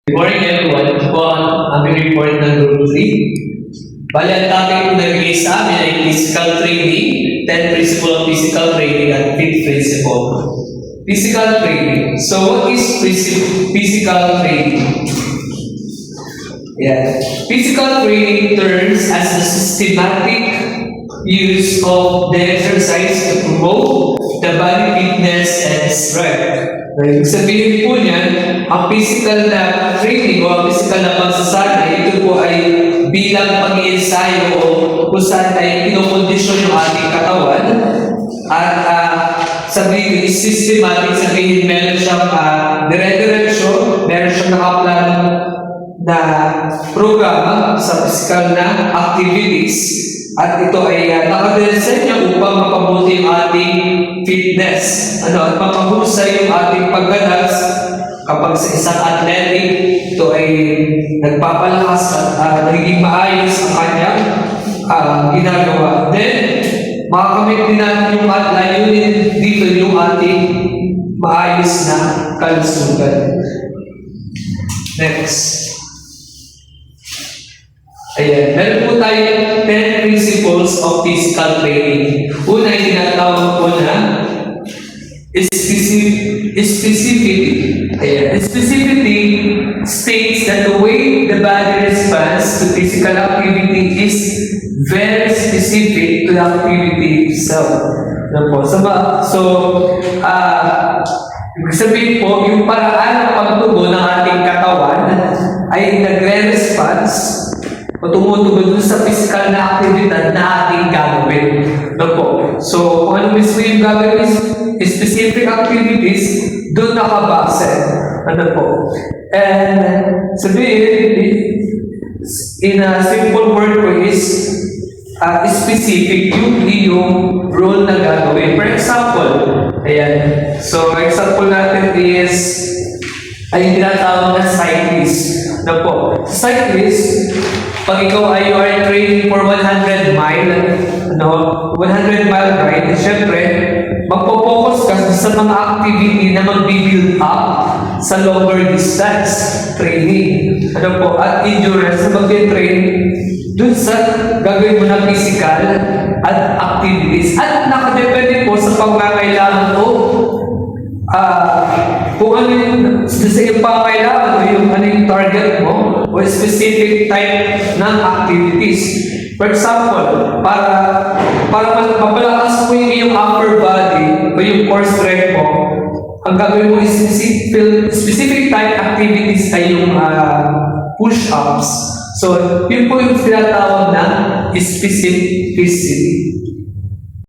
Good morning everyone. Ito po ang aming report ng Group 3. Bali, ang topic po na bigay sa amin ay physical training, 10 principle of physical training, at 5th principle. Physical training. So, what is physical training? Physical training terms as the systematic use of the exercise to promote the body fitness and strength. Ibig sabihin po niyan, ang physical na training o ang physical na pagsasanay, ito po ay bilang pag-iensayo o kung saan ay pinokondisyon yung ating katawan. At sabihin, is systematic, sabihin meron siyang dire-diretso, meron siyang nakaplano na programa sa physical na activities. At ito ay nakadesign niya upang mapabuti yung ating fitness. At mapahusay yung ating pagganas kapag sa isang athletic, ito ay nagpapalakas at nagiging maayos ang kanyang ginagawa. Then, makakamit din natin yung layunin dito yung ating maayos na kalusugan. Next. Ayan, meron po tayo 10 principles of physical training. Una ay tinatawag po na specificity states that the way the body responds to physical activity is very specific to the activity itself. Ibig sabihin po, yung paraan ng pagtubo ng ating katawan ay nagre-response o tumutugon dun sa physical na aktibidad na ating gagawin. So, kung ano mismo yung gagawin is specific activities, dun nakabase. And sabihin, in a simple word po is specific yung iyong role na gagawin. For example, ayan. So, example natin is ay tinatawag na cyclist. Cyclist, pag ikaw ay you are training for 100 mile ride, syempre, magpo-focus ka sa mga activity na mag-build up sa longer distance training. At endurance na mag-train dun sa gagawin mo na physical at activities. At nakadepende po sa pangangailangan mo kung ano yung sa iyong pangangailangan o yung ano yung target mo o specific type ng activities. For example, para mapalakas mo yung iyong upper body o yung core strength mo, ang gagawin mo is specific type activities ay yung push-ups. So, yun po yung tinatawag na specificity.